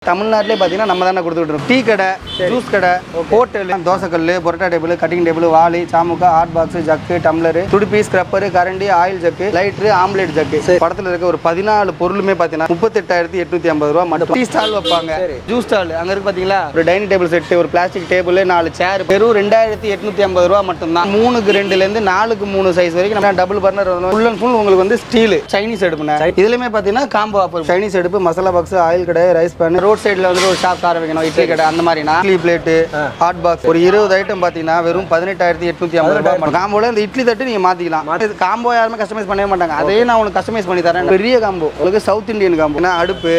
தமிழ்நாட்டிலே பார்த்தீங்கன்னா நம்ம தானே கொடுத்துட்டு இருக்கோம். டீ கடை, ஜூஸ் கடை, ஹோட்டல், தோசைக்கல், பொரோட்டா டேபிள், கட்டிங் டேபிள், வாளி, சாமுக்கா, ஹாட் பாக்ஸ், ஜக்கு, டம்ளர், துடுப்பி, ஸ்க்ரப்பர், கரண்டி, oil jug, lighter, omelette jug. படத்தில் இருக்க ஒரு 14 பொருளுமே பார்த்தீங்கன்னா 38,850 ரூபா மட்டும். டீ ஸ்டால் வைப்பாங்க, ஜூஸ் ஸ்டால் அங்கே இருக்கு பார்த்தீங்களா, ஒரு டைனிங் டேபிள் செட்டு, ஒரு பிளாஸ்டிக் டேபிள், 4 சேர், வெறும் 2,850 ரூபா மட்டும்தான். 3க்கு 2லேருந்து 4க்கு 3 சைஸ் வரைக்கும் நம்ம double burner full and full உங்களுக்கு வந்து ஸ்டீல் சைனீஸ் அடுப்புனா. இதுலயுமே பார்த்தீங்கன்னா காம்போ ஆஃபர். சைனீஸ் அடுப்பு, மசாலா பாக்ஸ், ஆயில் கடை, ரைஸ் பேன், ரோட் சைடில் வந்து ஒரு ஷாப் கார வைக்கணும், இட்லி கடை அந்த மாதிரினா இட்லி பிளேட்டு, ஹாட் பாக்ஸ், ஒரு 20 ஐட்டம் பார்த்தீங்கன்னா வெறும் 18,850 ரூபாய். காம்போல இந்த இட்லி தட்டு நீங்க மாத்திக்கலாம். காம்போ யாருமே கஸ்டமைஸ் பண்ணவே மாட்டாங்க. அதே நான் உங்களுக்கு கஸ்டமைஸ் பண்ணி தரேன். பெரிய காம்போ உங்களுக்கு சவுத் இந்தியன் காம்போ. அடுப்பு,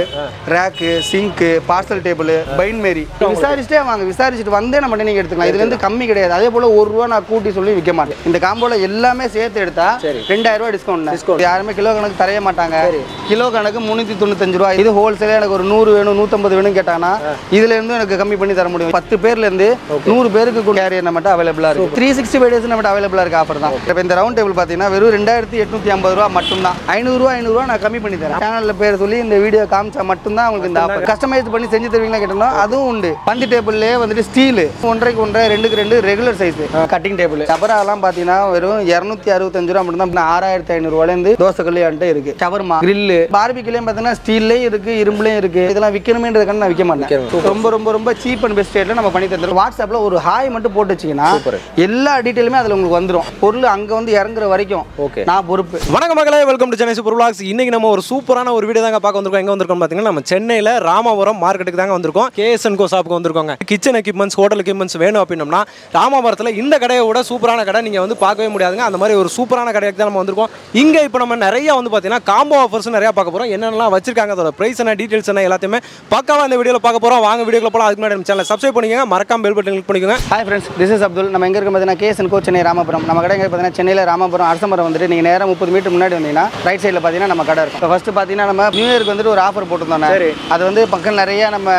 rack, sink, parcel table, bain marie விசாரிச்சுட்டே வாங்க. விசாரிச்சுட்டு வந்தே நம்ம நீங்க எடுத்துக்கலாம். இதுல இருந்து கம்மி கிடையாது. அதே போல ₹1 நான் கூட்டி சொல்லி விற்க மாட்டேன். இந்த காம்போல எல்லாமே சேர்த்து எடுத்தா ₹2,000 டிஸ்கவுண்ட். யாருமே கிலோ கணக்கு தரைய மாட்டாங்க. கிலோ கணக்கு 395 ரூபாய். இது ஹோல்சேல எனக்கு ஒரு 100 வேணும் 150 வேணும் கேட்டாங்கன்னா இதுல இருந்து எனக்கு கம்மி பண்ணி தர முடியும். 10 பேர்ல இருந்து 100 பேருக்கு கேரியர் நம்ம அவைலபிளா இருக்கு. 365 டேஸ் நம்ம அவைலபிளா இருக்க ஆஃபர் தான். இப்போ இந்த ரவுண்ட் டேபிள் பாத்தீங்கன்னா வெறும் 2,850 ரூபாய் மட்டும் தான். 500 ரூபாய் நான் கம்மி பண்ணி தரேன். சேனல்ல பேர் சொல்லி இந்த வீடியோ காமிச்சா மட்டும் தான் உங்களுக்கு இந்த ஆஃபர். கஸ்டமைஸ் பண்ணி செஞ்சு தருவீங்களா கேட்டோம்னா அதுவும் உண்டு. பந்தி டேபிள்லயே வந்துட்டு ஸ்டீல் 1.5க்கு 1 2க்கு 2 ரெகுலர் சைஸ் கட்டிங் டேபிள். சபராலாம் பாத்தீங்கன்னா வெறும் 265 ரூபாய் மட்டும் தான். 6,500 ரூபாயில இருந்து தோசை கல்யாண்ட இருக்கு. ஷவர்மா, கிரில், பார்பிக்யூலயும் பாத்தீங்கன்னா ஸ்டீல்லயும் இருக்கு, இரும்புலயும் இருக்கு. இதெல்லாம் விற்கணுமேன்றதுக்காக நான் விற்க மாட்டேன். ரொம்ப ரொம்ப ரொம்ப சீப் அண்ட் பெஸ்ட் ரேட்ல நம்ம பண்ணி தந்துறோம். வாட்ஸ்அப்ல ஒரு ஹாய் மட்டும் போட்டு வச்சீங்கன்னா எல்லா டீடைலுமே அதுல உங்களுக்கு வந்துரும். பொருள் அங்க வந்து இறங்குற வரைக்கும் நான் பொறுப்பு. வணக்கம் மக்களே, welcome to Chennai super vlogs. இன்னைக்கு நம்ம ஒரு சூப்பரான ஒரு வீடியோ தாங்க பார்க்க வந்திருக்கோம். எங்க வந்திருக்கோம் பாத்தீங்கன்னா நம்ம சென்னையில ராமபுரம் மார்க்கெட்டுக்கு தாங்க வந்திருக்கோம். KSN Co ஷாப்புக்கு வந்திருக்கோங்க. கிச்சன் எக்யூப்மெண்ட்ஸ், ஹோட்டல் எக்யூப்மெண்ட்ஸ் வேணும் அப்படின்னா ராமபுரத்துல இந்த கடையை விட சூப்பரான கடை நீங்க வந்து பார்க்கவே முடியாதுங்க. அந்த மாதிரி ஒரு சூப்பரான கடைக்கு தான் நம்ம வந்திருக்கோம். இங்க இப்போ நம்ம நிறைய வந்து பாத்தீங்கன்னா காம்போ ஆஃபர்ஸ் நிறைய பார்க்க போறோம். என்னென்னலாம் வச்சிருக்காங்க, அதோட பிரைஸ் என்ன, டீடைல்ஸ் என்ன எல்லாத்தையுமே பக்காவா இந்த வீடியோல பார்க்க போறோம். வாங்க வீடியோக்குள்ள போலாம். அதுக்கு முன்னாடி நம்ம சேனலை சப்ஸ்கிரைப் பண்ணிக்கங்க, மறக்காம பெல் பட்டன் கிளிக் பண்ணிக்கோங்க. Hi friends, this is Abdul. நம்ம எங்க இருக்கோம் பார்த்தீங்கன்னா KSN Co சென்னை ராமபுரம். நம்ம கடை எங்க பார்த்தீங்கன்னா சென்னையில ராமபுரம் அரசமரம் வந்துட்டு நீங்க நேரா 30 மீட்டர் முன்னாடி வந்தீங்கன்னா ரைட் சைடில் பார்த்தீங்கன்னா நம்ம கடை இருக்கும். ஃபர்ஸ்ட் பார்த்தீங்கன்னா நம்ம நியூ இயருக்கு வந்துட்டு ஒரு ஆஃபர் போட்டுருந்தோம். அது வந்து பக்கம் நிறைய நம்ம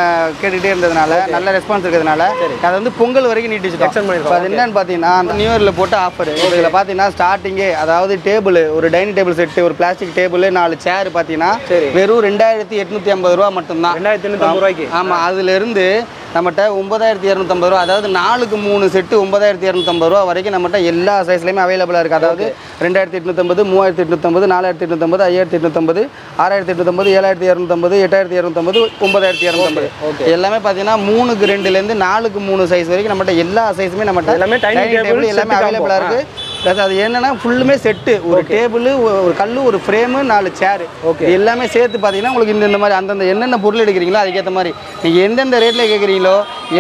கேட்டுக்கிட்டே இருந்ததுனால நல்ல ரெஸ்பான்ஸ் இருக்கிறதுனால அது வந்து பொங்கல் வரைக்கும் நீட்டிச்சிட்டோம். அது என்னன்னு பார்த்தீங்கன்னா நியூ இயர்ல போட்ட ஆஃபர். இதில் பார்த்தீங்கன்னா ஸ்டார்டிங்கே அதாவது டேபிள், ஒரு டைனிங் டேபிள் செட்டு, ஒரு பிளாஸ்டிக் டேபிள், 4 சேர் பார்த்தீங்கன்னா வெறும் 2,850 ரூபா மட்டும்தான். 2,850 ரூபாய்க்கு. ஆமா, அதுல இருந்து நம்மகிட்ட 9,250 ரூபா, அதாவது 4க்கு 3 செட்டு 9,250 ரூபா வரைக்கும் நம்மகிட்ட எல்லா சைஸ்லையுமே அவைலபிளாக இருக்குது. அதாவது 2,850, 3,850, 4,850, 5,850, 6,850, 7,250, 8,250, 9,250 எல்லாமே பார்த்தீங்கன்னா 3க்கு 2லேருந்து 4க்கு 3 சைஸ் வரைக்கும் நம்மகிட்ட எல்லா சைஸுமே நம்மகிட்ட எல்லாமே டைனிங் டேபிள் எல்லாமே அவைலபிளாக இருக்குது. ப்ளஸ் அது என்னன்னா ஃபுல்லுமே செட்டு, ஒரு டேபிள், ஒரு கல், ஒரு ஃப்ரேமு, 4 சேர் எல்லாமே சேர்த்து பார்த்தீங்கன்னா உங்களுக்கு இந்த மாதிரி அந்தந்த என்னென்ன பொருள் எடுக்கிறீங்களோ அதுக்கேற்ற மாதிரி நீங்கள் எந்தெந்த ரேட்டில் கேட்குறீங்களோ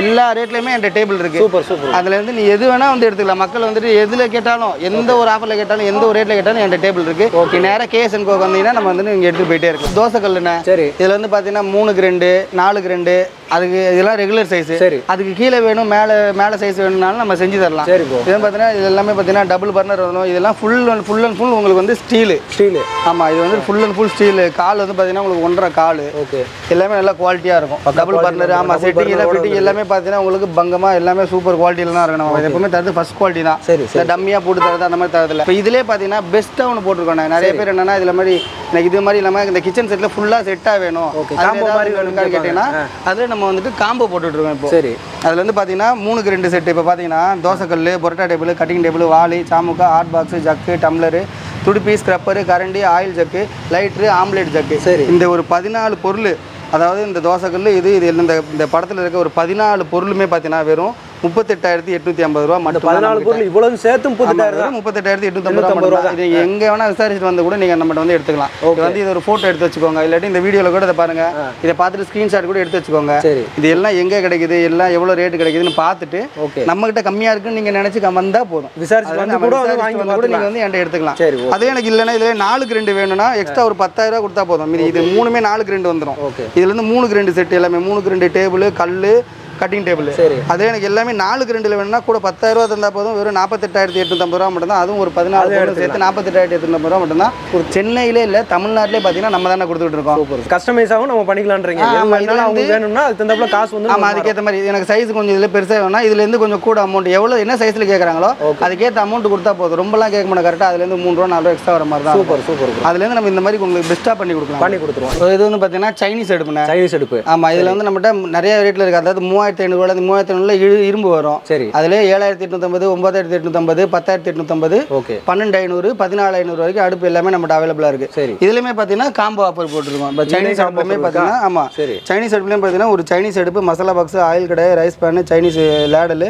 எல்லா ரேட்லையுமே என்கிட்ட டேபிள் இருக்குது. Super super. அதுலேருந்து நீ எது வேணால் வந்து எடுத்துக்கலாம். மக்கள் வந்துட்டு எதில் கேட்டாலும், எந்த ஒரு ஆஃபரில் கேட்டாலும், எந்த ஒரு ரேட்டில் கேட்டாலும் என்கிட்ட டேபிள் இருக்குது. நீ நேராக KSN Co வந்தீங்கன்னா நம்ம வந்து இங்கே எடுத்துகிட்டு போயிட்டே இருக்கோம். தோசை கல்லுண்ணே, சரி, இதில் வந்து பார்த்தீங்கன்னா 3க்கு 2, 4க்கு 2, அதுக்கு இதெல்லாம் ரெகுலர் சைஸ். சரி, அதுக்கு கீழே வேணும், மேலே சைஸ் வேணும்னாலும் நம்ம செஞ்சு தரலாம். சரி, இதெல்லாம் பார்த்தீங்கன்னா இது எல்லாமே பார்த்தீங்கன்னா டபுள் பர்னர் வரணும். இதெல்லாம் ஃபுல் அண்ட் ஃபுல் உங்களுக்கு வந்து ஸ்டீல். ஆமாம், இது வந்து ஃபுல் அண்ட் ஃபுல் ஸ்டீல். கால் வந்து பார்த்தீங்கன்னா உங்களுக்கு 1.5 கால். ஓகே, எல்லாமே நல்லா குவாலிட்டியாக இருக்கும். Double burner. ஆமாம், செட்டிங் எல்லாம் ஃபிட்டிங் எல்லாமே பார்த்தீங்கன்னா உங்களுக்கு பங்கமாக எல்லாமே சூப்பர் குவாலிட்டியில் தான் இருக்கணும். நம்ம எப்பவுமே தரது ஃபர்ஸ்ட் குவாலிட்டி தான். சரி, டம்மியாக போட்டு தரது அந்த மாதிரி தரதில்லை. இப்போ இதிலே பார்த்தீங்கன்னா பெஸ்ட்டாக ஒன்று போட்டிருக்கோம். நிறைய பேர் என்னன்னா இதில் மாதிரி எனக்கு இது மாதிரி இல்லாமல் இந்த கிச்சன் செட்டில் ஃபுல்லாக செட்டாக வேணும், காம்போ மாதிரி வேணும்னு கேட்டிங்கன்னா அதில் நம்ம வந்துட்டு காம்போ போட்டுட்ருக்கோம். இப்போ சரி, அதில் வந்து பார்த்தீங்கன்னா 3க்கு 2 செட்டு. இப்போ பார்த்தீங்கன்னா தோசைக்கல், பொரோட்டா டேபிள், கட்டிங் டேபிள், வாளி, சாமுக்கா, ஹாட் பாக்ஸ், ஜக்கு, டம்ளர், துடுப்பி, ஸ்க்ரப்பர், கரண்டி, oil jug, lighter, omelette jug. சரி, இந்த ஒரு 14 பொருள், அதாவது இந்த தோசைக்கல் இது இந்த படத்தில் இருக்க ஒரு 14 பொருளுமே பார்த்தீங்கன்னா வெறும் 38,850 ரூபா மட்டும். 14 பொருள் இவ்வளவு சேர்த்து 38,850 ரூபா. இது எங்க வேணா விசாரிச்சுட்டு வந்து கூட நீங்க நம்மகிட்ட வந்து எடுத்துக்கலாம். இது வந்து இது ஒரு போட்டோ எடுத்து வச்சுக்கோங்க, இல்லாட்டி இந்த வீடியோல கூட இதை பாருங்க, இதை பார்த்துட்டு ஸ்கிரீன்ஷாட் கூட எடுத்து வச்சுக்கோங்க. இது எல்லாம் எங்க கிடைக்குது, எல்லாம் எவ்வளவு ரேட் கிடைக்குதுன்னு பார்த்துட்டு நம்ம கிட்ட கம்மியா இருக்குன்னு நீங்க நினைச்சு வந்தா போதும். விசாரிச்சு வந்து கூட நீங்க வந்து என்கிட்ட எடுத்துக்கலாம். அதே எனக்கு இல்லைன்னா இதுல 4க்கு 2 வேணும்னா எக்ஸ்ட்ரா ஒரு 10,000 ரூபா கொடுத்தா போதும். இது 3மே 4க்கு 2 வந்துடும். இதுல இருந்து 3க்கு 2 செட் எல்லாமே 3க்கு 2 டேபிள், கல்லு, கட்டிங் டேபிள். சரி. அதே எனக்கு எல்லாமே 4க்கு 2ல வேணும்னா கூட 10,000 ரூபா தந்தா போதும். வெறும் 48,850 ரூபா மட்டும் தான். அதுவும் ஒரு 14 பொருள் சேர்த்து 48,850 ரூபா மட்டும் தான். ஒரு சென்னையிலே இல்ல தமிழ்நாட்டிலே பாத்தீங்கன்னா நம்ம தானே கொடுத்துட்டு இருக்கோம். கஸ்டமைஸாவும் நம்ம பண்ணிக்கலாம்ன்றீங்க. அவங்க வேணும்னா அது தந்தாப்புல காசு வந்து ஆமா அதுக்கேற்ற மாதிரி எனக்கு சைஸ் கொஞ்சம் இதுல பெருசா வேணும்னா இதுல இருந்து கொஞ்சம் கூட அமௌண்ட் எவ்வளவு என்ன சைஸ்ல கேக்குறாங்களோ அதுக்கேற்ற அமௌண்ட் கொடுத்தா போதும். ரொம்பலாம் கேட்க மாட்டோம். கரெக்டா அதுல இருந்து 3 ரூபா 4 ரூபா எக்ஸ்ட்ரா வர மாதிரி தான். Super super. அதுல இருந்து நம்ம இந்த மாதிரி உங்களுக்கு பெஸ்டா பண்ணி கொடுத்துருவோம். இது வந்து பாத்தீங்கன்னா சைனீஸ் அடுப்புனா. சைனீஸ் அடுப்பு. ஆமா இதுல வந்து நம்மகிட்ட நிறைய ரேட்ல இருக்கு. அதாவது 3,500 ரூபாய் 3,500 இரும்பு வரும். சரி. அதுல 7,850 9,850 10,850 ஓகே 12,500 14,500 வரைக்கும் அடுப்பு எல்லாமே நம்மகிட்ட அவைலபிளா இருக்கு. சரி. இதுலயுமே பாத்தீங்கன்னா காம்போ ஆஃபர் போட்டுருக்கோம். இப்போ சைனீஸ் அடுப்புலயுமே பாத்தீங்கன்னா ஆமா சைனீஸ் அடுப்புலயும் பாத்தீங்கன்னா ஒரு சைனீஸ் அடுப்பு masala box oil kadai rice pan Chinese ladle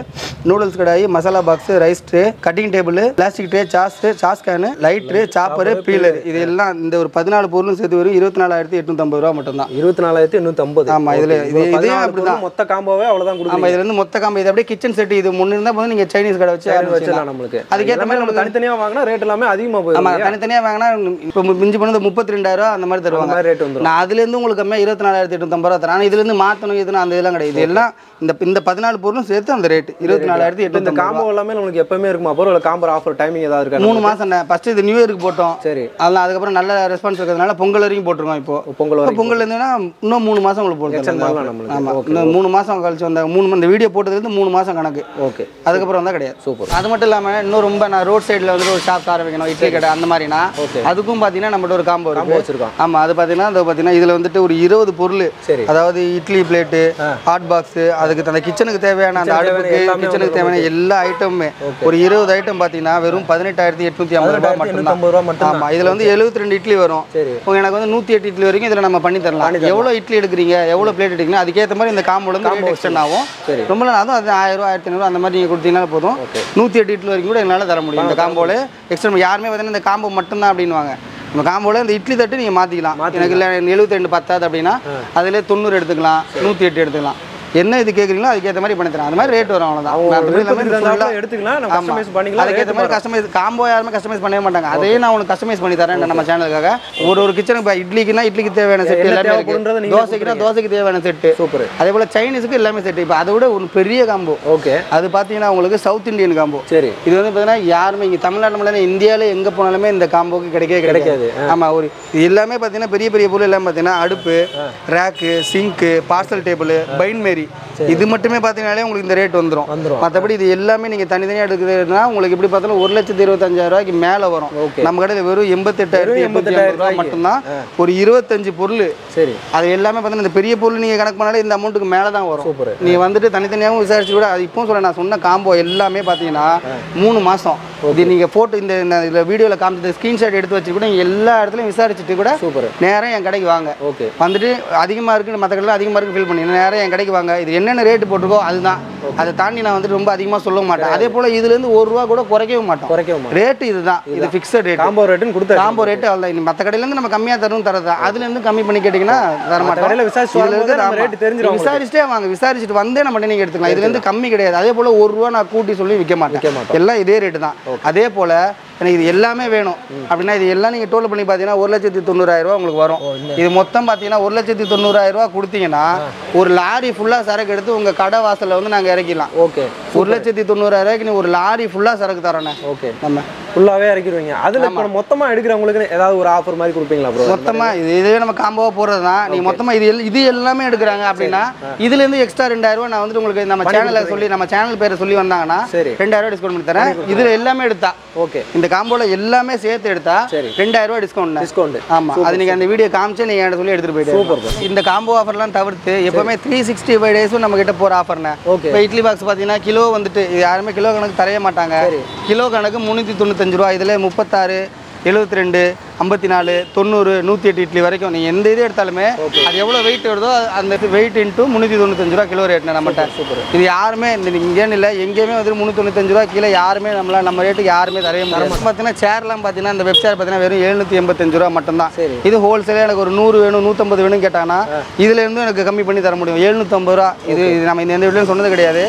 noodles kadai masala box rice tray cutting table plastic tray sauce can lighter chopper peeler இது எல்லாம் இந்த ஒரு 14 பொருளும் சேர்த்து வரும் 24,850 ரூபா மட்டும் தான். 24,850. ஆமா இதுல இதே அப்படிதான் மொத்த காம்போவே அவ்வளவுதான் கொடுக்கும். ஆமா இதுல இருந்து மொத்த காம்போ இது அப்படியே கிச்சன் செட் இது முன்ன இருந்தா போதும். நீங்க சைனீஸ் கடை வச்சலாம். நமக்கு அதுக்கேற்ற மாதிரி நம்ம தனித்தனியா வாங்கினா ரேட் எல்லாமே அதிகமா போயிடும். ஆமா தனித்தனியா வாங்கினா இப்போ மிஞ்சி போனது 32,000 ரூபா அந்த மாதிரி தருவாங்க. ரேட் வந்து நான் அதுல இருந்து உங்களுக்கு கம்மியா 24,850 ரூபா தரேன். ஆனா இதுல இருந்து மாத்தணும் இதுனா அந்த இதெல்லாம் கிடையாது. எல்லாம் இந்த 14 பொருளும் சேர்த்து அந்த ரேட் 24,850. இந்த காம்போ எல்லாமே உங்களுக்கு எப்பவுமே இருக்குமா? பொருள் காம்போ ஆஃபர் டைமிங் ஏதாவது இருக்கா? 3 மாசம் ஃபர்ஸ்ட் இது நியூ இயருக்கு போட்டோம். சரி. அதனால அதுக்கப்புறம் நல்ல ரெஸ்பான்ஸ் இருக்கிறதுனால பொங்கல் வரைக்கும் போட்டுருக்கோம். இப்போ பொங்கல் இருந்ததுன்னா இன்னும் 3 மாசம் உங்களுக்கு போட்டுருக்கோம். ஆமா இன்னும் 3 மாசம் கழிச்சு வந்த 3 இந்த வீடியோ போட்டதுலேருந்து 3 மாசம் கணக்கு. ஓகே அதுக்கப்புறம் வந்தால் கிடையாது. சூப்பர். அது மட்டும் இல்லாமல் இன்னும் ரொம்ப நான் ரோட் சைடில் வந்து ஒரு ஷாப் ஆரம்பிக்கணும் இட்லி கடை அந்த மாதிரினா அதுக்கும் பார்த்தீங்கன்னா நம்மகிட்ட ஒரு காம்போ வச்சிருக்கோம். ஆமாம் அது பார்த்தீங்கன்னா இதில் வந்துட்டு ஒரு 20 பொருள். சரி. அதாவது இட்லி பிளேட்டு ஹாட் பாக்ஸ் அதுக்கு அந்த கிச்சனுக்கு தேவையான அந்த அடுப்புக்கு கிச்சனுக்கு தேவையான எல்லா ஐட்டமுமே ஒரு 20 ஐட்டம் பார்த்தீங்கன்னா வெறும் 18,850 ரூபா மட்டும். ஆமாம் இதில் வந்து 72 இட்லி வரும். எனக்கு வந்து 108 இட்லி வரைக்கும் இதில் நம்ம பண்ணி தரலாம். எவ்வளோ இட்லி எடுக்கிறீங்க எவ்வளோ பிளேட் எடுக்கிறீங்க அதுக்கேற்ற மாதிரி இந்த காம்போல இருந்து ரேட் எக்ஸ்டெண்ட் ஆகும். ரொம்ப அதுவும் அது 1000 ரூபா 1,500 அந்த மாதிரி நீங்கள் கொடுத்தீங்கன்னா போதும். 108 இட்லி வரைக்கும் கூட எங்களால் தர முடியும். இந்த காம்போல எக்ஸ்டெண்ட் யாருமே பார்த்தீங்கன்னா இந்த காம்போ மட்டும்தான் அப்படின்வாங்க. நம்ம காம்போல இந்த இட்லி தட்டு நீங்கள் மாற்றிக்கலாம். எனக்கு இல்லை 72 பத்தாது அப்படின்னா அதில் 90 எடுத்துக்கலாம் 108 எடுத்துக்கலாம். என்ன இது கேட்குறீங்களோ அதுக்கேற்ற மாதிரி பண்ணி தரேன். அந்த மாதிரி ரேட் வரும் அவ்வளோதான். எடுத்துக்கலாம் அதுக்கேற்ற மாதிரி கஸ்டமைஸ் காம்போ யாருமே கஸ்டமைஸ் பண்ணவே மாட்டாங்க. அதே நான் உங்களுக்கு கஸ்டமைஸ் பண்ணி தரேன் நம்ம சேனலுக்காக. ஒரு கிச்சனுக்கு இப்போ இட்லிக்குன்னா இட்லிக்கு தேவையான செட் எல்லாமே இருக்கு. தோசைக்குன்னா தோசைக்கு தேவையான செட்டு. சூப்பர். அதே போல் சைனீஸுக்கு எல்லாமே செட்டு. இப்போ அதை விட ஒரு பெரிய காம்போ. ஓகே அது பார்த்தீங்கன்னா உங்களுக்கு சவுத் இந்தியன் காம்போ. சரி. இது வந்து பார்த்தீங்கன்னா யாருமே இங்கே தமிழ்நாட்டில் இந்தியாவில் எங்கே போனாலுமே இந்த காம்போக்கு கிடைக்காது. ஆமாம் ஒரு இது எல்லாமே பார்த்தீங்கன்னா பெரிய பெரிய பொருள் எல்லாம் பார்த்தீங்கன்னா அடுப்பு ரேக்கு சிங்க்கு பார்சல் டேபிள் பைன்மேரி இது மட்டுமே பார்த்தீங்கன்னாலே உங்களுக்கு இந்த ரேட் வந்துடும். மற்றபடி இது எல்லாமே நீங்கள் தனித்தனியாக எடுக்கிறதுனா உங்களுக்கு எப்படி பார்த்தாலும் 1,25,000 ரூபாய்க்கு மேலே வரும். நம்ம கடையில் வெறும் 88,850 ரூபா மட்டும்தான் ஒரு 25 பொருள். சரி. அது எல்லாமே பார்த்தீங்கன்னா இந்த பெரிய பொருள் நீங்கள் கணக்கு பண்ணாலே இந்த அமௌண்ட்டுக்கு மேலே தான் வரும். சூப்பர். நீங்கள் வந்துட்டு தனித்தனியாகவும் விசாரிச்சு கூட அது இப்போ சொல்ல நான் சொன்ன காம்போ எல்லாமே பார்த்தீங்கன்னா 3 மாதம் இது நீங்கள் போட்டு இந்த வீடியோவில் காமிச்சது ஸ்க்ரீன்ஷாட் எடுத்து வச்சு கூட நீங்கள் எல்லா இடத்துலையும் விசாரிச்சுட்டு கூட சூப்பர் நேரம் என் கடைக்கு வாங்க. ஓகே வந்துட்டு அதிகமாக இருக்குன்னு மற்ற கடையில் அதிகமாக இருக்கு ஃபீல் பண்ணி நேரம் என் கடைக்கு வாங்க. இது என்னென்ன ரேட்டு போட்டிருக்கோ அதுதான். அதை தாண்டி நான் வந்துட்டு ரொம்ப அதிகமாக சொல்ல மாட்டேன். அதே போல் இதுலேருந்து 1 ரூபா கூட குறைக்கவும் மாட்டோம். ரேட்டு இதுதான். இது ஃபிக்ஸட் ரேட். காம்போ ரேட்டுன்னு கொடுத்தா காம்போ ரேட்டு அவ்வளோ மற்ற கடையிலேருந்து நம்ம கம்மியாக தரும் தரதா அதுலேருந்து கம்மி பண்ணி கேட்டிங்கன்னா தர மாட்டோம். விசாரிச்சுட்டே வாங்க. விசாரிச்சுட்டு வந்தே நம்ம நீங்கள் எடுத்துக்கலாம். இதுலேருந்து கம்மி கிடையாது. அதே போல் 1 ரூபா நான் கூட்டி சொல்லி விற்க மாட்டேன். எல்லாம் இதே ரேட்டு தான். அதே போல் எனக்கு இது எல்லாமே வேணும் அப்படின்னா இது எல்லாம் நீங்கள் டோட்டல் பண்ணி பார்த்தீங்கன்னா 1,90,000 ரூபா உங்களுக்கு வரும். இது மொத்தம் பார்த்தீங்கன்னா 1,90,000 ரூபா கொடுத்தீங்கன்னா ஒரு லாரி ஃபுல்லாக சரக்கு எடுத்து உங்கள் கடை வாசலில் வந்து நாங்கள் இறக்கிடலாம். ஓகே 1,90,000 ரூபாய்க்கு நீ ஒரு லாரி ஃபுல்லாக சரக்கு தரோண்ணே. ஓகே நம்ம ஃபுல்லாகவே இறக்கிடுவீங்க. அதில் இப்போ மொத்தமாக எடுக்கிறவங்களுக்கு ஏதாவது ஒரு ஆஃபர் மாதிரி கொடுப்பீங்களா ப்ரோ? மொத்தமாக இதுவே நம்ம காம்போவாக போகிறது தான். நீங்கள் மொத்தமாக இது எல்லாமே எடுக்கிறாங்க அப்படின்னா இதுலேருந்து எக்ஸ்ட்ரா 2,000 ரூபா நான் வந்துட்டு உங்களுக்கு நம்ம சேனலில் சொல்லி நம்ம சேனல் பேரை சொல்லி வந்தாங்கன்னா 2,000 ரூபா டிஸ்கவுண்ட் பண்ணி தரேன். இதில் எல்லாமே எடுத்தா ஓகே இந்த காம்போல எல்லாமே சேர்த்து எடுத்தா 2,000 ரூபாய் டிஸ்கவுண்ட். ஆமா அது நீங்க அந்த வீடியோ காமிச்சு நீங்க என்கிட்ட சொல்லி எடுத்துட்டு போயிட்டு. சூப்பர். இந்த காம்போ ஆஃபர்லாம் தவிர்த்து எப்பவுமே 365 டேஸும் நம்ம கிட்ட போற ஆஃபர்னே. இப்போ இட்லி பாக்ஸ் பாத்தீங்கன்னா கிலோ வந்துட்டு யாருமே கிலோ கணக்கு தரைய மாட்டாங்க. கிலோ கணக்கு 395 ரூபா. இதுல 36 72 54 90 108 இட்லி வரைக்கும் நீங்கள் எந்த இது எடுத்தாலுமே அது எவ்வளோ வெயிட் வருதோ அந்த வெயிட் இன்ட்டு 395 ரூபா கிலோ ரேட்னு நம்மகிட்ட. இது யாருமே இந்த இங்கேன்னு இல்லை எங்கேயுமே வந்து 395 ரூபா கீழே யாருமே நம்ம ரேட்டுக்கு யாருமே தரவே முடியாது. பார்த்தீங்கன்னா சேர்லாம் பார்த்தீங்கன்னா இந்த வெப் சேர் பார்த்தீங்கன்னா வெறும் 785 ரூபா மட்டும்தான். இது ஹோல்சேலாக எனக்கு ஒரு 100 வேணும் 150 வேணும்னு கேட்டாங்கன்னா இதுலேருந்து எனக்கு கம்மி பண்ணி தர முடியும். 750 ரூபா. இது நம்ம இந்த எந்த வீட்லையும் சொன்னது கிடையாது.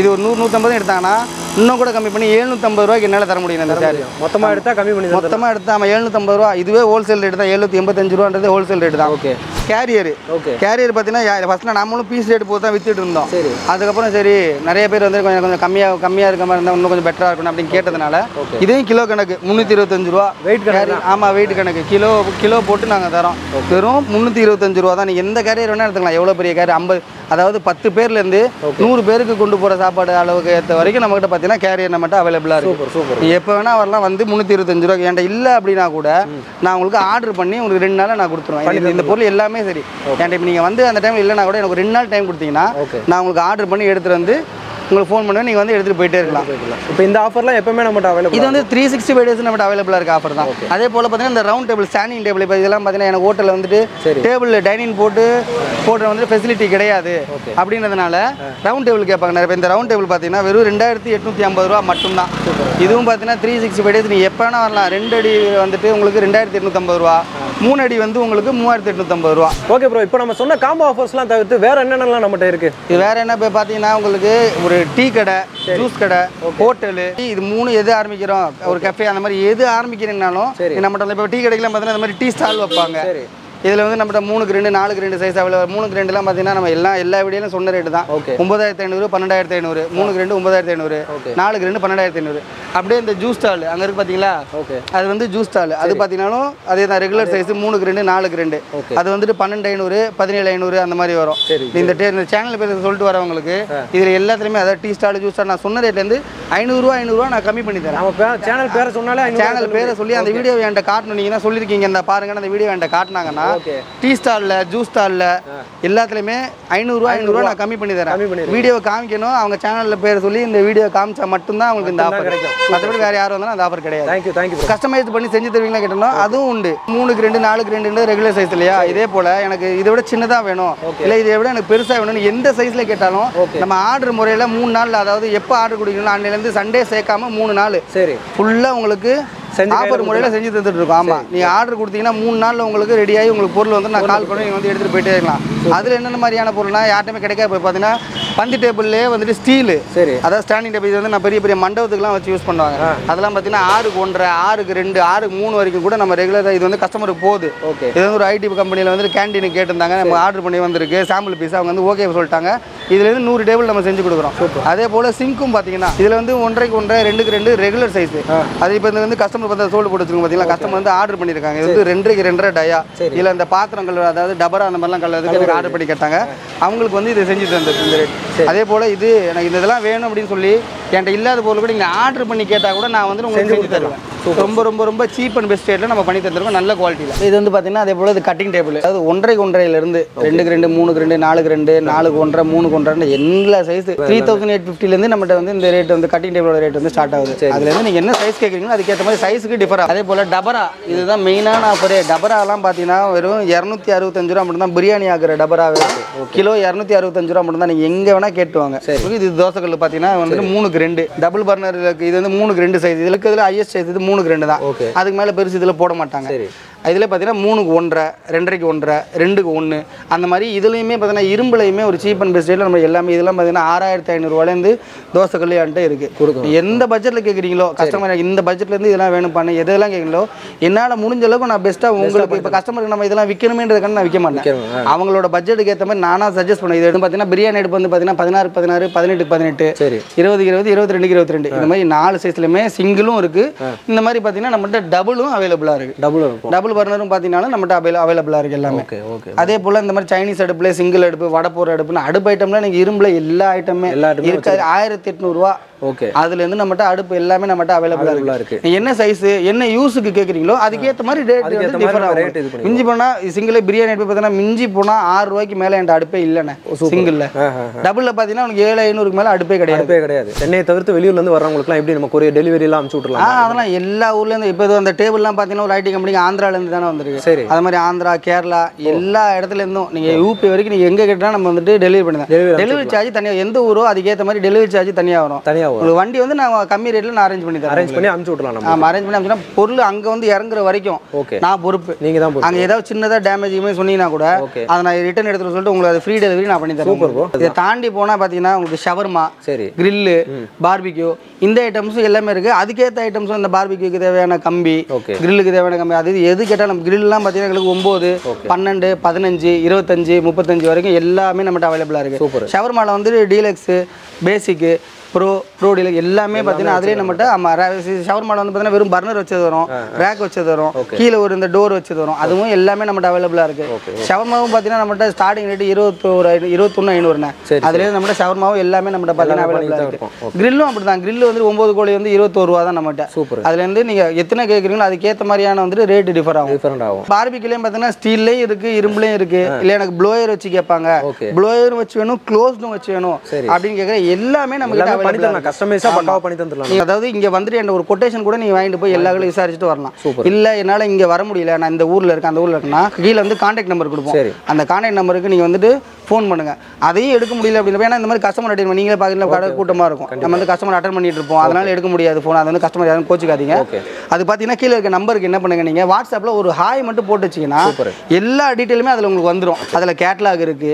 இது ஒரு 100 150 எடுத்தாங்கன்னா இன்னும் கூட கம்மி பண்ணி 750 ரூபாய்க்கு என்னால் தர முடியும். இந்த சேர் மொத்தமாக எடுத்தால் கம்மி பண்ணி மொத்தமாக எடுத்தால் நம்ம 750 ரூபா ரூபா. இதுவே ஹோல்சேல் ரேட் தான். 785 ரூபான்றது ஹோல்சேல் ரேட் தான். ஓகே. கேரியர் கேரியர் பார்த்தீங்கன்னா ஃபஸ்ட்டில் நம்மளும் பீஸ் ரேட் போட்டு தான் வித்துட்டு இருந்தோம். சரி. அதுக்கப்புறம் சரி நிறைய பேர் வந்து கொஞ்சம் கம்மியாக இருக்க மாதிரி இருந்தால் இன்னும் கொஞ்சம் பெட்டராக இருக்கணும் அப்படின்னு கேட்டதுனால இதையும் கிலோ கணக்கு 325 ரூபா. வெயிட் கணக்கு? ஆமாம், வெயிட் கணக்கு. கிலோ போட்டு நாங்கள் தரோம். வெறும் 325 ரூபா தான். நீங்கள் எந்த கேரியர் வேணால் எடுத்துக்கலாம். எவ்வளோ பெரிய கேரியர் 50, அதாவது 10 பேர்லேருந்து 100 பேருக்கு கொண்டு போகிற சாப்பாடு அளவுக்கு ஏற்ற வரைக்கும் நம்மகிட்ட பார்த்தீங்கன்னா கேரியர் நம்மகிட்ட அவைலபிளாக இருக்கும். சூப்பர். நீங்கள் எப்போ வேணால் வரலாம். வந்து 325 ரூபா என்கிட்ட இல்லை அப்படின்னா கூட நான் உங்களுக்கு ஆர்டர் பண்ணி உங்களுக்கு 2 நாளில் நான் கொடுத்துருவேன். இந்த பொருள் எல்லாமே சரி. என்கிட்ட இப்போ நீங்கள் வந்து அந்த டைம் இல்லைனா கூட எனக்கு 2 நாள் டைம் கொடுத்தீங்கன்னா நான் உங்களுக்கு ஆர்டர் பண்ணி எடுத்துகிட்டு வந்து உங்களுக்கு ஃபோன் பண்ணுவேன். நீங்கள் வந்து எடுத்துகிட்டு போயிட்டே இருக்கலாம். இப்போ இந்த ஆஃபர்லாம் எப்பவுமே நம்மகிட்ட அவைலபிள்? இது வந்து 365 டேஸ் நம்மகிட்ட அவைலபிளாக இருக்க ஆஃபர் தான். அதே போல் பார்த்தீங்கன்னா இந்த ரவுண்ட் டேபிள், ஸ்டாண்டிங் டேபிள், இப்போ இதெல்லாம் பார்த்தீங்கன்னா எனக்கு ஹோட்டலில் வந்துட்டு டேபிள் டைனிங் போடுற வந்து ஃபெசிலிட்டி கிடையாது அப்படின்றதுனால ரவுண்ட் டேபிள் கேட்பாங்க. இப்போ இந்த ரவுண்ட் டேபிள் பார்த்தீங்கன்னா வெறும் 2850 ரூபா மட்டும்தான். இதுவும் பார்த்தீங்கன்னா 365 டேஸ் நீங்கள் எப்போ வேணால் வரலாம். 2 அடி வந்துட்டு உங்களுக்கு 2850 ரூபா, 3 அடி வந்து உங்களுக்கு 3850 ரூபா. Okay bro. இப்போ நம்ம சொன்ன காம்போ ஆஃபர்ஸ்லாம் தவிர்த்து வேற என்னென்னலாம் நம்மகிட்ட இருக்குது? இது வேறு என்ன இப்போ பார்த்தீங்கன்னா உங்களுக்கு ஒரு டீ கடை, ஜூஸ் கடை, ஹோட்டலு, இது 3 எது ஆரம்பிக்கிறோம், ஒரு கஃபே, அந்த மாதிரி எது ஆரம்பிக்கிறீங்கனாலும் நம்மகிட்ட இப்போ டீ கடைக்கெல்லாம் பார்த்தீங்கன்னா இந்த மாதிரி டீ ஸ்டால் வைப்பாங்க. இதில் வந்து நம்மகிட்ட 3க்கு 2, 4க்கு 2 சைஸ் அவைலபிள். 3க்கு 2லாம் பார்த்தீங்கன்னா நம்ம எல்லா வீடியோலையும் சொன்ன ரேட்டு தான். 9500, 12500, 3க்கு 2 9500, 4க்கு 2 12500. அப்படியே இந்த ஜூஸ் ஸ்டால் அங்கே இருக்குது பார்த்தீங்களா, அது வந்து ஜூஸ் ஸ்டால். அது பார்த்தீங்கன்னாலும் அதே தான் ரெகுலர் சைஸ் 3க்கு 2, 4க்கு 2. அது வந்துட்டு 12500, 17500 அந்த மாதிரி வரும். இந்த சேனல் பேர் சொல்லிட்டு வரவங்களுக்கு இதில் எல்லாத்துலேயுமே அதாவது டீ ஸ்டால், ஜூஸ் ஸ்டால் நான் சொன்ன ரேட்லேருந்து 500 நான் கம்மி பண்ணி தரேன். சேனல் பேரை சொன்னாலே சேனல் பேரை சொல்லி அந்த வீடியோ என்கிட்ட காட்டணும். நீங்கள் தான் சொல்லியிருக்கீங்க இந்த பாருங்கன்னு அந்த வீடியோ என்கிட்ட காட்டினாங்கன்னா டீ ஸ்டால்ல, ஜூஸ் ஸ்டால்ல எல்லாத்துலயுமே 500 நான் கம்மி பண்ணி தரேன். வீடியோவை காமிக்கணும், அவங்க சேனல்ல பேர் சொல்லி இந்த வீடியோ காமிச்சா மட்டும்தான் உங்களுக்கு இந்த ஆஃபர் கிடைக்கும். மற்றபடி வேற யாரும் வந்தாலும் அந்த ஆஃபர் கிடையாது. தேங்க்யூ. கஸ்டமைஸ் பண்ணி செஞ்சு தருவீங்களா கேட்டோம்னா அதுவும் உண்டு. 3க்கு 2, 4க்கு 2 ரெகுலர் சைஸ் இல்லையா, இதே போல எனக்கு இதை விட சின்னதாக வேணும், இல்லை இதை விட எனக்கு பெருசாக வேணும்னு எந்த சைஸ்ல கேட்டாலும் நம்ம ஆர்டர் முறையில் 3 நாள், அதாவது எப்போ ஆர்டர் கொடுக்கணும் அன்னையிலேருந்து சண்டே சேர்க்காம 3 நாள் ஃபுல்லாக உங்களுக்கு ஆஃபர் முறையில் செஞ்சு தந்துட்டு இருக்கோம். ஆமாம், நீங்கள் ஆர்டர் கொடுத்தீங்கன்னா 3 நாளில் உங்களுக்கு ரெடியாகி உங்களுக்கு பொருள் வந்து நான் கால் பண்ணி நீங்கள் வந்து எடுத்துகிட்டு போயிட்டே இருக்கலாம். அதில் என்னென்ன மாதிரியான பொருள்னா யார்ட்டுமே கிடைக்காது. இப்போ பார்த்தீங்கன்னா பந்தி டேபிள்லேயே வந்துட்டு ஸ்டீலு, அதாவது ஸ்டாண்டிங் டேபிள். இது வந்து நான் பெரிய மண்டபத்துக்குலாம் வச்சு யூஸ் பண்ணுவாங்க. அதெல்லாம் பார்த்தீங்கன்னா 6க்கு 1.5, 6க்கு 2, 6க்கு 3 வரைக்கும் கூட நம்ம ரெகுலராக இது வந்து கஸ்டமருக்கு போகுது. இது வந்து ஒரு ஐடி கம்பெனியில் வந்து கேண்டீனுக்கு கேட்டிருந்தாங்க, நம்ம ஆர்டர் பண்ணி வந்திருக்கு சாம்பிள் பீஸ். அவங்க வந்து ஓகே சொல்லிட்டாங்க. இதுலேருந்து 100 டேபிள் நம்ம செஞ்சு கொடுக்குறோம். அதே போல் சிங்க்கும் பார்த்தீங்கன்னா இதில் வந்து 1.5க்கு 1.5, 2க்கு 2 ரெகுலர் சைஸ். அது இப்போ வந்து கஸ்டமர் பார்த்து சோல்டு போட்டு பார்த்தீங்களா, கஸ்டமர் வந்து ஆர்டர் பண்ணியிருக்காங்க. இது வந்து 2க்கு 2.5 டயா. இதில் அந்த பாத்திரங்கள், அதாவது டபரா அந்த மாதிரிலாம் கல்லுக்கு ஆர்டர் பண்ணி கேட்டாங்க. அவங்களுக்கு வந்து இதை செஞ்சு தந்தது இந்த ரேட். அதே போல் இது எனக்கு இந்த இதெல்லாம் வேணும் அப்படின்னு சொல்லி என்கிட்ட இல்லாத பொருள் கூட நீங்கள் ஆர்டர் பண்ணி கேட்டால் கூட நான் வந்து உங்களுக்கு செஞ்சு தருவேன். ரொம்ப சீப் அண்ட் பெஸ்ட் ரேட்டில் நம்ம பண்ணி தந்துருக்கோம், நல்ல குவாலிட்டியில். இது வந்து பார்த்தீங்கன்னா அதே போல் இது கட்டிங் டேபிள், அதாவது 1.5க்கு 1.5லேருந்து 2க்கு 2, 3க்கு 2, 4க்கு 2, 4க்கு 1.5, 3க்கு 1.5 எல்லா சைஸ் 3850லேருந்து நம்மகிட்ட வந்து இந்த ரேட் வந்து கட்டிங் டேபிளோட ரேட் வந்து ஸ்டார்ட் ஆகுது. அதுலேருந்து நீங்கள் என்ன சைஸ் கேட்குறீங்களோ அதுக்கேற்ற மாதிரி சைஸுக்கு டிஃபர். அதே போல் டபரா, இதுதான் மெயினான ஆஃபரே. டபராலாம் பார்த்தீங்கன்னா வெறும் 265 ரூபா மட்டும் தான் பிரியாணி ஆகிற டபராவே. கிலோ 265 ரூபா மட்டும் தான். நீங்கள் எங்கே வேணால் கேட்டுவாங்க. இது தோசைக்கல் பார்த்தீங்கன்னா வந்து 3க்கு 2 டபுள் பர்னர் இருக்கு. இது வந்து 3க்கு 2 சைஸ். இதுல ஹையஸ்ட் சைஸ் இது 3க்கு 2 தான். அதுக்கு மேலே பெருசு இதில் போட மாட்டாங்க. இதில் பார்த்தீங்கன்னா 3க்கு 1.5, 2.5க்கு 1.5, 2க்கு 1 அந்த மாதிரி. இதுலையுமே பார்த்தீங்கன்னா இரும்புலையுமே ஒரு சீப் அண்ட் பெஸ்ட் ரேட்டில் நம்ம எல்லாமே இதெல்லாம் பார்த்தீங்கன்னா 6500 ரூபாயிலேருந்து தோசைக்கல் என்கிட்ட இருக்குது. எந்த பட்ஜெட்டில் கேட்குறீங்களோ கஸ்டமர் இந்த பட்ஜெட்லேருந்து இதெல்லாம் வேணும் பண்ண எதெல்லாம் கேட்குறீங்களோ என்னால் முடிஞ்ச அளவுக்கு நான் பெஸ்ட்டாக உங்களுக்கு இப்போ கஸ்டமருக்கு நம்ம இதெல்லாம் விற்கணுமேன்றதுக்கான நான் விற்க மாட்டேன். அவங்களோட பட்ஜெட்டுக்கு ஏற்ற மாதிரி நானாக சஜஸ்ட் பண்ணுவேன். இது எடுத்து பார்த்தீங்கன்னா பிரியாணி எடுப்பு வந்து பார்த்தீங்கன்னா 16, 16, 18, 18, 20, 20, 22, 22 இந்த மாதிரி 4 சைஸ்லையுமே சிங்கிளும் இருக்குது. இந்த மாதிரி பார்த்தீங்கன்னா நம்மகிட்ட டபுளும் அவைலபிளாக இருக்குது. டபுள் பர்னரும் பார்த்தீங்கன்னா நம்மகிட்ட அவைலபிளாக இருக்குது எல்லாமே. அதே போல் இந்த மாதிரி சைனீஸ் அடுப்புல சிங்கிள் அடுப்பு, வடப்போர் அடுப்புன்னு அடுப்பு ஐட்டம்ல நீங்கள் இரும்புல எல்லா ஐட்டமே இருக்காது. 1800 ரூபா. அதுலேருந்து நம்மகிட்ட அடுப்பு எல்லாமே நம்மகிட்ட அவைலபிளாக இருக்கு. என்ன சைஸ் என்ன யூஸுக்கு கேட்குறீங்களோ அதுக்கேற்ற மாதிரி ரேட் வந்து டிஃபர் ஆகும். மிஞ்சி போனால் சிங்கிள் பிரியாணி அடுப்பு பார்த்தீங்கன்னா மிஞ்சி போனால் 6 ரூபாய்க்கு மேலே என்கிட்ட அடுப்பே இல்லைண்ணே சிங்கிளில். டபுளில் பார்த்தீங்கன்னா உனக்கு 7500க்கு மேலே அடுப்பே கிடையாது. சென்னையை தவிர்த்து வெளியூர்லேருந்து வரவங்களுக்குலாம் எப்படி நம்ம கொரியர் டெலிவரிலாம் அனுப்பிச்சு விட்றலாம்? அதெல்லாம் எல்லா ஊர்லேருந்து இப்போ அந்த டேபிள்லாம் பார்த்தீங்கன்னா ஒரு ஐடி கம்பெனிக்கு ஆந்திராவில் இருந்து தானே வந்திருக்கு. சரி. அது மாதிரி ஆந்திரா, கேரளா எல்லா இடத்துல இருந்தும் நீங்கள் யூபி வரைக்கும் நீங்கள் எங்கே கேட்டால் நம்ம வந்துட்டு டெலிவரி பண்ணுறோம். டெலிவரி சார்ஜ் தனியாக, எந்த ஊரோ அதுக்கேற்ற மாதிரி டெலிவரி சார்ஜ் தனியாக வரும். உங்களுக்கு வண்டி வந்து நான் கம்மி ரேட்டில் நான் அரேஞ்ச் பண்ணி தரேன். அரேஞ்ச் பண்ணி அனுப்பிச்சு விடலாம். ஆமாம், அரேஞ்ச் பண்ணி அனுப்பிச்சுனா பொருள் அங்கே வந்து இறங்குற வரைக்கும் நான் பொறுப்பு. நீங்கள் தான் அங்கே ஏதாவது சின்னதாக டேமேஜ் சொன்னீங்கன்னா கூட அதை நான் ரிட்டர்ன் எடுத்துட்டு சொல்லிட்டு உங்களுக்கு அது ஃப்ரீ டெலிவரி நான் பண்ணி தரேன். இதை தாண்டி போனால் பார்த்தீங்கன்னா உங்களுக்கு ஷவர்மா, கிரில்லு, பார்பிக்யூ இந்த ஐட்டம்ஸும் எல்லாமே இருக்குது. அதுக்கேற்ற ஐட்டம்ஸும் இந்த பார்பிக்யூக்கு தேவையான கம்பி, கிரில்லுக்கு தேவையான கம்பி, அது எது கேட்டால் நம்ம கிரில்லாம் பார்த்தீங்கன்னா எங்களுக்கு 9, 12, 15, 25, 35 வரைக்கும் எல்லாமே நம்மகிட்ட அவைலபிளாக இருக்குது. ஷவர்மாவில் வந்து டீலக்ஸு, பேசிக்கு, ப்ரோ டீலர் எல்லாமே பார்த்தீங்கன்னா அதிலே நம்மகிட்ட. ஷவர்மாவில் வந்து பார்த்தீங்கன்னா வெறும் பர்னர் வச்சது வரும், ரேக் வச்சது வரும், கீழே ஒரு இந்த டோர் வச்சது வரும். அதுவும் எல்லாமே நம்மகிட்ட அவைலபிளாக இருக்குது. ஷவர்மாவும் பார்த்தீங்கன்னா நம்மகிட்ட ஸ்டார்டிங் ரேட்டு 21,500. அதுலேயே நம்மகிட்ட ஷவர்மாவும் எல்லாமே நம்மகிட்ட பார்த்தீங்கன்னா அவைலபிளாக இருக்குது. கிரில்லும் அப்படி தான். கிரில் வந்து 9 கோழி வந்து 21 ரூபா தான் நம்மகிட்ட. அதுலேருந்து நீங்கள் எத்தனை கேட்குறீங்களோ அதுக்கேற்ற மாதிரியான வந்து ரேட்டு டிஃபர் ஆகும். பார்பிக்யூலையும் பார்த்தீங்கன்னா ஸ்டீல்லையும் இருக்குது, இரும்புலையும் இருக்குது. இல்லை எனக்கு ப்ளோயர் வச்சு கேட்பாங்க, ப்ளோயர் வச்சு வேணும், க்ளோஸ்டும் வச்சு வேணும் அப்படின்னு கேட்குற எல்லாமே நம்ம அதாவது இங்க வந்துட்டு என்ன ஒரு கொட்டேஷன் கூட நீங்க வாங்கிட்டு போய் எல்லா கடையும் விசாரிச்சுட்டு வரலாம். இல்ல என்னால இங்க வர முடியல, நான் இந்த ஊர்ல இருக்கேன், அந்த ஊர்ல இருக்கேன்னா கீழே வந்து கான்டாக்ட் நம்பர் கொடுப்போம். அந்த கான்டாக்ட் நம்பருக்கு நீங்க வந்துட்டு ஃபோன் பண்ணுங்க. அதையும் எடுக்க முடியல அப்படின்னா, ஏன்னா இந்த மாதிரி கஸ்டமர் அட்டன் நீங்களே பார்க்கல கடை கூட்டமா இருக்கும், நம்ம வந்து கஸ்டமர் அட்டன் பண்ணிட்டு இருப்போம், அதனால எடுக்க முடியாது ஃபோன். அது வந்து கஸ்டமர் யாரும் கோச்சிக்காதீங்க. அது பார்த்தீங்கன்னா கீழே இருக்க நம்பருக்கு என்ன பண்ணுங்க, நீங்க வாட்ஸ்அப்ல ஒரு ஹாய் மட்டும் போட்டு வச்சீங்கன்னா எல்லா டீட்டெயிலுமே அதுல உங்களுக்கு வந்துடும். அதுல கேட்லாக் இருக்கு,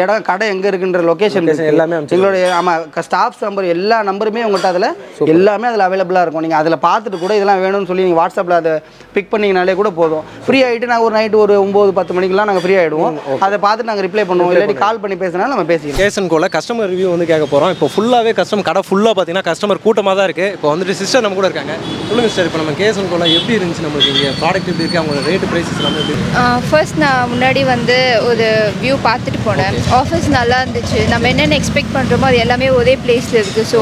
இடம் கடை எங்க இருக்குன்ற லொகேஷன் எல்லாமே, எங்களுடைய ஆமா ஸ்டாஃப்ஸ் நம்பர் எல்லா நம்பருமே உங்கள்கிட்ட அதில் எல்லாமே அதில் அவைலபிளாக இருக்கும். நீங்கள் அதில் பார்த்துட்டு கூட இதெல்லாம் வேணும்னு சொல்லி நீங்கள் வாட்ஸ்அப்பில் அதை பிக் பண்ணிங்கனாலே கூட போதும். ஃப்ரீ ஆகிட்டு நான் ஒரு நைட்டு ஒரு 9-10 மணிக்கெலாம் நாங்கள் ஃப்ரீ ஆகிடுவோம். அதை பார்த்துட்டு நாங்கள் ரிப்ளை பண்ணுவோம். இல்லாட்டி கால் பண்ணி பேசினாலும் நம்ம பேசிக்கலாம். கேசன் கோல கஸ்டமர் ரிவ்யூ வந்து கேட்க போகிறோம். இப்போ ஃபுல்லாகவே கடை ஃபுல்லாக பார்த்தீங்கன்னா கஸ்டமர் கூட்டமாக தான் இருக்குது. இப்போ வந்துட்டு சிஸ்டர் நம்ம கூட இருக்காங்க. சொல்லுங்கள் சிஸ்டர், இப்போ நம்ம கேசன் கோல எப்படி இருந்துச்சு, நம்மளுக்கு இங்கே ப்ராடக்ட் எப்படி இருக்குது, அவங்களோட ரேட்டு ப்ரைஸஸ் எல்லாமே எப்படி இருக்குது? ஃபர்ஸ்ட் நான் முன்னாடி வந்து ஒரு வியூ பார்த்துட்டு போனேன். ஆஃபீஸ் நல்லா இருந்துச்சு. நம்ம என்னென்ன எக்ஸ்பெக்ட் பண்ணுறோமோ அது எல்லாமே ஒரே பிளேஸில் இருக்குது. ஸோ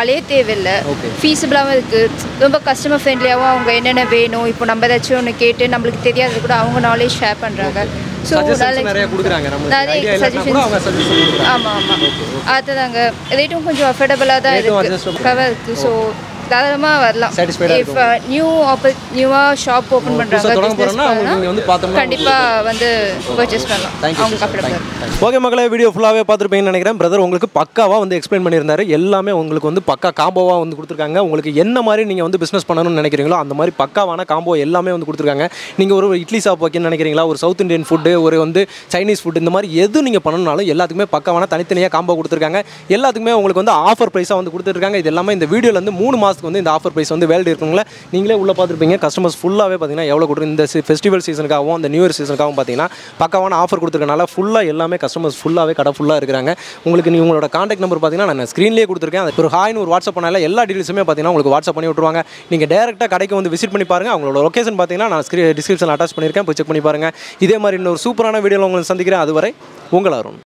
அலையே தேவையில்லை, ஃபீஸபிளாகவும் இருக்குது, ரொம்ப கஸ்டமர் ஃப்ரெண்ட்லியாகவும். அவங்க என்னென்ன வேணும், இப்போ நம்ம ஏதாச்சும் ஒன்று கேட்டு நம்மளுக்கு தெரியாது கூட அவங்க நாலேஜ் ஷேர் பண்ணுறாங்க. ஸோ நிறைய கொடுக்குறாங்க, நிறைய சஜஷன்ஸ். ஆமாம் ஆமாம், அதுதாங்க. ரேட்டும் கொஞ்சம் அஃபோர்டபுளாக தான் இருக்குது. ஸோ தாராளமாக வரலாம். இஃப் நியூவாக ஷாப் ஓப்பன் பண்ணுறாங்க கண்டிப்பாக வந்து பர்ச்சேஸ் பண்ணலாம். அவங்க கம்ஃபர்டபுள். ஓகே மக்களே, வீடியோ ஃபுல்லாகவே பார்த்துருப்பீங்கன்னு நினைக்கிறேன். பிரதர் உங்களுக்கு பக்காவாக வந்து எக்ஸ்பிளைன் பண்ணியிருந்தாரு. எல்லாமே உங்களுக்கு வந்து பக்கா காம்போவாக வந்து கொடுத்துருக்காங்க. உங்களுக்கு என்ன மாதிரி நீங்கள் வந்து பிஸ்னஸ் பண்ணணும்னு நினைக்கிறீங்களோ அந்த மாதிரி பக்காவான காம்போ எல்லாமே வந்து கொடுத்துருக்காங்க. நீங்கள் ஒரு இட்லி ஷாப் வைக்கணும்னு நினைக்கிறீங்களா, ஒரு சவுத் இந்தியன் ஃபுட்டு, ஒரு வந்து சைனீஸ் ஃபுட், இந்த மாதிரி எது நீங்கள் பண்ணணும்னாலும் எல்லாத்துக்குமே பக்காவான தனித்தனியாக காம்போ கொடுத்துருக்காங்க. எல்லாத்துக்குமே உங்களுக்கு வந்து ஆஃபர் ப்ரைஸாக வந்து கொடுத்துருக்காங்க. இது எல்லாமே இந்த வீடியோவில் வந்து 3 மாதத்துக்கு வந்து இந்த ஆஃபர் ப்ரைஸ் வந்து வேல்டு இருக்குங்களா நீங்களே உள்ள பார்த்துருப்பீங்க. கஸ்டமர்ஸ் ஃபுல்லாகவே பார்த்தீங்கன்னா எவ்வளோ கொடுத்து இந்த ஃபெஸ்டிவல் சீசனுக்காகவும் அந்த நியூ இயர் சீசனுக்காகவும் பார்த்தீங்கன்னா பக்காவான ஆஃபர் கொடுத்துருக்கனால ஃபுல்லாக எல்லாமே கஸ்டமர்ஸ் ஃபுல்லாகவே கடை ஃபுல்லாக இருக்கிறாங்க. உங்களுக்கு நீங்கள் உங்களோட கான்டாக்ட் நம்பர் பார்த்தீங்கன்னா நான் ஸ்க்ரீன்லேயே கொடுத்துருக்கேன். அது ஒரு ஹாய்னு ஒரு வாட்ஸ்அப் பண்ணால எல்லா டீட்டெயில்ஸுமே பார்த்தீங்கன்னா உங்களுக்கு வாட்ஸ்அப் பண்ணி விட்டுருவாங்க. நீங்கள் டேரெக்டாக கடைக்கு வந்து விசிட் பண்ணி பாருங்கள். அவங்களோட லொகேஷன் பார்த்தீங்கன்னா நான் டிஸ்கிரிப்ஷனில் அட்டாச் பண்ணியிருக்கேன், போய் செக் பண்ணி பாருங்கள். இதே மாதிரி இன்னொரு சூப்பரான வீடியோவில் உங்களை சந்திக்கிறேன். அதுவரை உங்கள் அருண்.